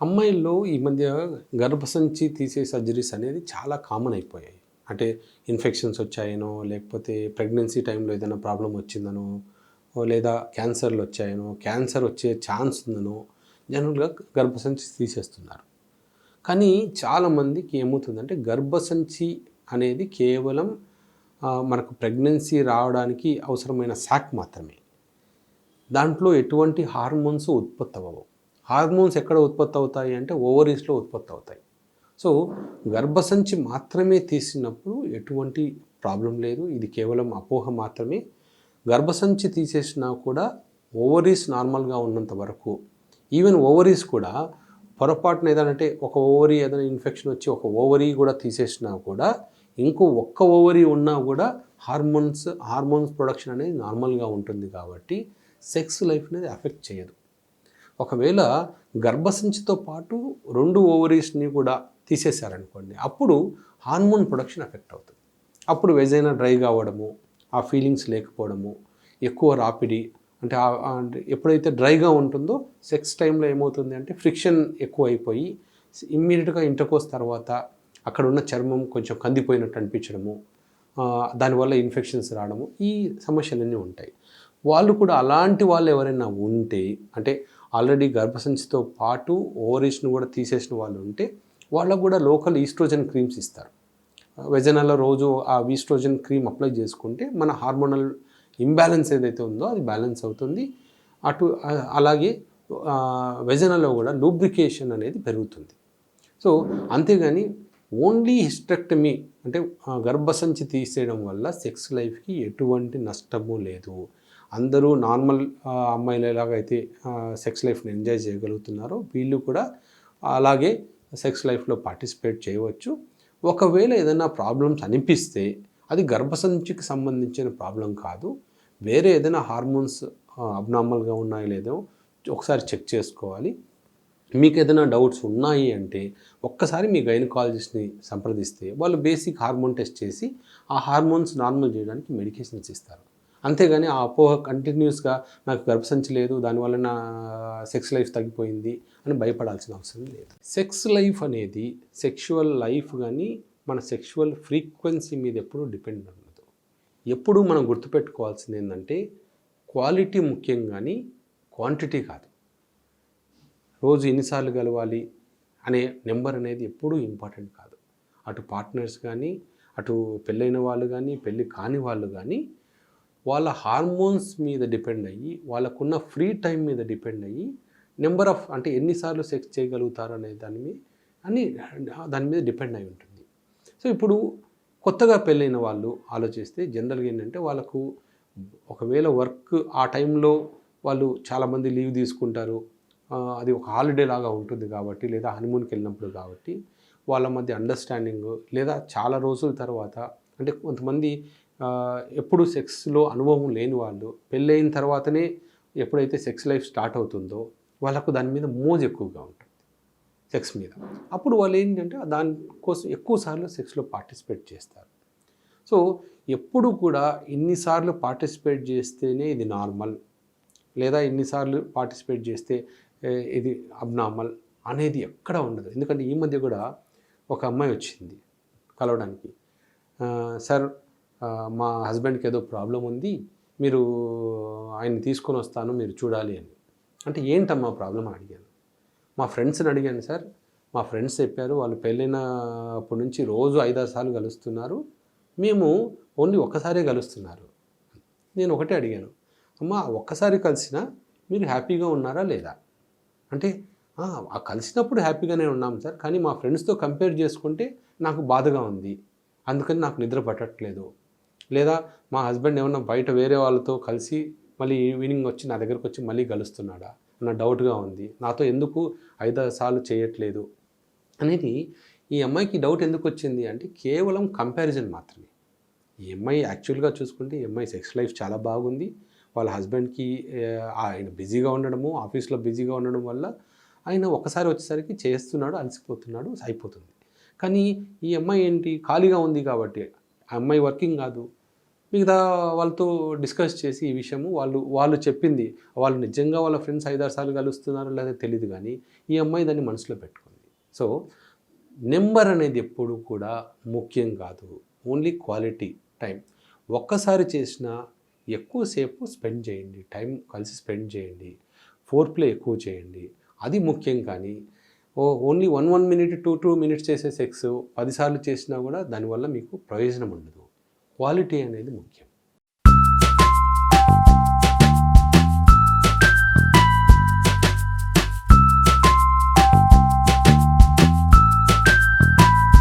అమ్మాయిల్లో ఈ మధ్య గర్భసంచి తీసే సర్జరీస్ అనేది చాలా కామన్ అయిపోయాయి. అంటే ఇన్ఫెక్షన్స్ వచ్చాయనో, లేకపోతే ప్రెగ్నెన్సీ టైంలో ఏదైనా ప్రాబ్లమ్ వచ్చిందనో, లేదా క్యాన్సర్లు వచ్చాయనో, క్యాన్సర్ వచ్చే ఛాన్స్ ఉందనో జనరల్గా గర్భసంచి తీసేస్తున్నారు. కానీ చాలామందికి ఏమవుతుందంటే గర్భసంచి అనేది కేవలం మనకు ప్రెగ్నెన్సీ రావడానికి అవసరమైన శాక్ మాత్రమే. దాంట్లో ఎటువంటి హార్మోన్స్ ఉత్పత్తి అవ్వవు. హార్మోన్స్ ఎక్కడ ఉత్పత్తి అవుతాయి అంటే ఓవరీస్లో ఉత్పత్తి అవుతాయి. సో గర్భసంచి మాత్రమే తీసినప్పుడు ఎటువంటి ప్రాబ్లం లేదు. ఇది కేవలం అపోహ మాత్రమే. గర్భసంచి తీసేసినా కూడా ఓవరీస్ నార్మల్గా ఉన్నంత వరకు, ఈవెన్ ఓవరీస్ కూడా పొరపాటున ఏదంటే ఒక ఓవరీ ఏదైనా ఇన్ఫెక్షన్ వచ్చి ఒక ఓవరీ కూడా తీసేసినా కూడా ఇంకో ఒక్క ఓవరీ ఉన్నా కూడా హార్మోన్స్ ప్రొడక్షన్ అనేది నార్మల్గా ఉంటుంది. కాబట్టి సెక్స్ లైఫ్ అనేది ఎఫెక్ట్ చేయదు. ఒకవేళ గర్భసంచితో పాటు 2 ఓవరీస్ని కూడా తీసేశారనుకోండి, అప్పుడు హార్మోన్ ప్రొడక్షన్ ఎఫెక్ట్ అవుతుంది. అప్పుడు వెజైనా డ్రైగా అవ్వడము, ఆ ఫీలింగ్స్ లేకపోవడము, ఎక్కువ రాపిడి, అంటే ఎప్పుడైతే డ్రైగా ఉంటుందో సెక్స్ టైంలో ఏమవుతుంది అంటే ఫ్రిక్షన్ ఎక్కువ అయిపోయి ఇమ్మీడియట్గా ఇంటర్కోర్స్ తర్వాత అక్కడ ఉన్న చర్మం కొంచెం కందిపోయినట్టు అనిపించడము, దానివల్ల ఇన్ఫెక్షన్స్ రావడము, ఈ సమస్యలన్నీ ఉంటాయి. వాళ్ళు కూడా అలాంటి వాళ్ళు ఎవరైనా ఉంటే, అంటే ఆల్రెడీ గర్భసంచితో పాటు ఓవరీస్ను కూడా తీసేసిన వాళ్ళు ఉంటే వాళ్ళకు కూడా లోకల్ ఈస్ట్రోజన్ క్రీమ్స్ ఇస్తారు. వెజనాల్లో రోజు ఆ ఈస్ట్రోజన్ క్రీమ్ అప్లై చేసుకుంటే మన హార్మోనల్ ఇంబ్యాలెన్స్ ఏదైతే ఉందో అది బ్యాలెన్స్ అవుతుంది. అలాగే వెజనాల్లో కూడా లూబ్రికేషన్ అనేది పెరుగుతుంది. సో అంతేగాని ఓన్లీ హిస్టెక్టమీ అంటే గర్భసంచి తీసేయడం వల్ల సెక్స్ లైఫ్కి ఎటువంటి నష్టము లేదు. అందరూ నార్మల్ అమ్మాయిలు ఎలాగైతే సెక్స్ లైఫ్ని ఎంజాయ్ చేయగలుగుతున్నారో వీళ్ళు కూడా అలాగే సెక్స్ లైఫ్లో పార్టిసిపేట్ చేయవచ్చు. ఒకవేళ ఏదైనా ప్రాబ్లమ్స్ అనిపిస్తే అది గర్భసంచికి సంబంధించిన ప్రాబ్లం కాదు, వేరే ఏదైనా హార్మోన్స్ అబ్నార్మల్గా ఉన్నాయో లేదో ఒకసారి చెక్ చేసుకోవాలి. మీకు ఏదైనా డౌట్స్ ఉన్నాయి అంటే ఒక్కసారి మీ గైనకాలజిస్ట్ని సంప్రదిస్తే వాళ్ళు బేసిక్ హార్మోన్ టెస్ట్ చేసి ఆ హార్మోన్స్ నార్మల్ చేయడానికి మెడికేషన్స్ ఇస్తారు. అంతేగాని ఆ అపోహ కంటిన్యూస్గా నాకు గర్భసంచి లేదు దానివల్ల నా సెక్స్ లైఫ్ తగ్గిపోయింది అని భయపడాల్సిన అవసరం లేదు. సెక్స్ లైఫ్ అనేది సెక్షువల్ లైఫ్ కానీ మన సెక్షువల్ ఫ్రీక్వెన్సీ మీద ఎప్పుడూ డిపెండ్ ఉండదు. ఎప్పుడూ మనం గుర్తుపెట్టుకోవాల్సింది ఏంటంటే క్వాలిటీ ముఖ్యం కానీ క్వాంటిటీ కాదు. రోజు ఎన్నిసార్లు కలవాలి అనే నెంబర్ అనేది ఎప్పుడూ ఇంపార్టెంట్ కాదు. అటు పార్ట్నర్స్ కానీ, అటు పెళ్ళైన వాళ్ళు కానీ, పెళ్ళి కాని వాళ్ళు కానీ వాళ్ళ హార్మోన్స్ మీద డిపెండ్ అయ్యి, వాళ్ళకున్న ఫ్రీ టైం మీద డిపెండ్ అయ్యి నెంబర్ ఆఫ్ అంటే ఎన్నిసార్లు సెక్స్ చేయగలుగుతారు అనే దాని మీద డిపెండ్ అయి ఉంటుంది. సో ఇప్పుడు కొత్తగా పెళ్ళైన వాళ్ళు ఆలోచిస్తే జనరల్గా ఏంటంటే వాళ్ళకు ఒకవేళ వర్క్ ఆ టైంలో వాళ్ళు చాలామంది లీవ్ తీసుకుంటారు, అది ఒక హాలిడే లాగా ఉంటుంది కాబట్టి, లేదా హనీమూన్కి వెళ్ళినప్పుడు కాబట్టి వాళ్ళ మధ్య అండర్స్టాండింగ్, లేదా చాలా రోజుల తర్వాత అంటే కొంతమంది ఎప్పుడు సెక్స్లో అనుభవం లేని వాళ్ళు పెళ్ళైన తర్వాతనే ఎప్పుడైతే సెక్స్ లైఫ్ స్టార్ట్ అవుతుందో వాళ్ళకు దాని మీద మోజు ఎక్కువగా ఉంటుంది సెక్స్ మీద. అప్పుడు వాళ్ళు ఏంటంటే దానికోసం ఎక్కువసార్లు సెక్స్లో పార్టిసిపేట్ చేస్తారు. సో ఎప్పుడు కూడా ఇన్నిసార్లు పార్టిసిపేట్ చేస్తేనే ఇది నార్మల్, లేదా ఇన్నిసార్లు పార్టిసిపేట్ చేస్తే ఇది అబ్నార్మల్ అనేది ఎక్కడ ఉండదు. ఎందుకంటే ఈ మధ్య కూడా ఒక అమ్మాయి వచ్చింది కలవడానికి, సార్ మా హస్బెండ్కి ఏదో ప్రాబ్లం ఉంది, మీరు ఆయన్ని తీసుకొని వస్తాను, మీరు చూడాలి అని. అంటే ఏంటమ్మా ప్రాబ్లం అని అడిగాను. మా ఫ్రెండ్స్ని అడిగాను సార్, మా ఫ్రెండ్స్ చెప్పారు వాళ్ళు పెళ్ళైనప్పటి నుంచి రోజు 5-6 సార్లు కలుస్తున్నారు, మేము ఓన్లీ ఒక్కసారే కలుస్తున్నారు. నేను ఒకటే అడిగాను, అమ్మ ఒక్కసారి కలిసినా మీరు హ్యాపీగా ఉన్నారా లేదా అంటే, కలిసినప్పుడు హ్యాపీగానే ఉన్నాం సార్, కానీ మా ఫ్రెండ్స్తో కంపేర్ చేసుకుంటే నాకు బాధగా ఉంది, అందుకని నాకు నిద్ర పట్టట్లేదు, లేదా మా హస్బెండ్ ఏమన్నా బయట వేరే వాళ్ళతో కలిసి మళ్ళీ ఈవినింగ్ వచ్చి నా దగ్గరకు వచ్చి మళ్ళీ కలుస్తున్నాడా అన్న డౌట్గా ఉంది, నాతో ఎందుకు 5-6 సార్లు చేయట్లేదు అనేది. ఈ అమ్మాయికి డౌట్ ఎందుకు వచ్చింది అంటే కేవలం కంపారిజన్ మాత్రమే. ఈ అమ్మాయి యాక్చువల్గా చూసుకుంటే ఈ అమ్మాయి సెక్స్ లైఫ్ చాలా బాగుంది. వాళ్ళ హస్బెండ్కి ఆయన బిజీగా ఉండడము, ఆఫీస్లో బిజీగా ఉండడం వల్ల ఆయన ఒకసారి వచ్చేసరికి చేస్తున్నాడు, అలసిపోతున్నాడు, అయిపోతుంది. కానీ ఈ అమ్మాయి ఏంటి ఖాళీగా ఉంది కాబట్టి, ఆ అమ్మాయి వర్కింగ్ కాదు, మిగతా వాళ్ళతో డిస్కస్ చేసి ఈ విషయము వాళ్ళు చెప్పింది వాళ్ళు నిజంగా వాళ్ళ ఫ్రెండ్స్ 5, 6 సార్లు కలుస్తున్నారో లేదో తెలీదు కానీ ఈ అమ్మాయి దాన్ని మనసులో పెట్టుకుంది. సో నెంబర్ అనేది ఎప్పుడు కూడా ముఖ్యం కాదు. Only quality time. ఒక్కసారి చేసినా ఎక్కువసేపు స్పెండ్ చేయండి. టైం కలిసి స్పెండ్ చేయండి. ఫోర్ ప్లే ఎక్కువ చేయండి. అది ముఖ్యం. కానీ ఓన్లీ 1 మినిట్ 2 మినిట్స్ చేసే సెక్స్ 10 సార్లు చేసినా కూడా దానివల్ల మీకు ప్రయోజనం ఉండదు. క్వాలిటీ అనేది ముఖ్యం.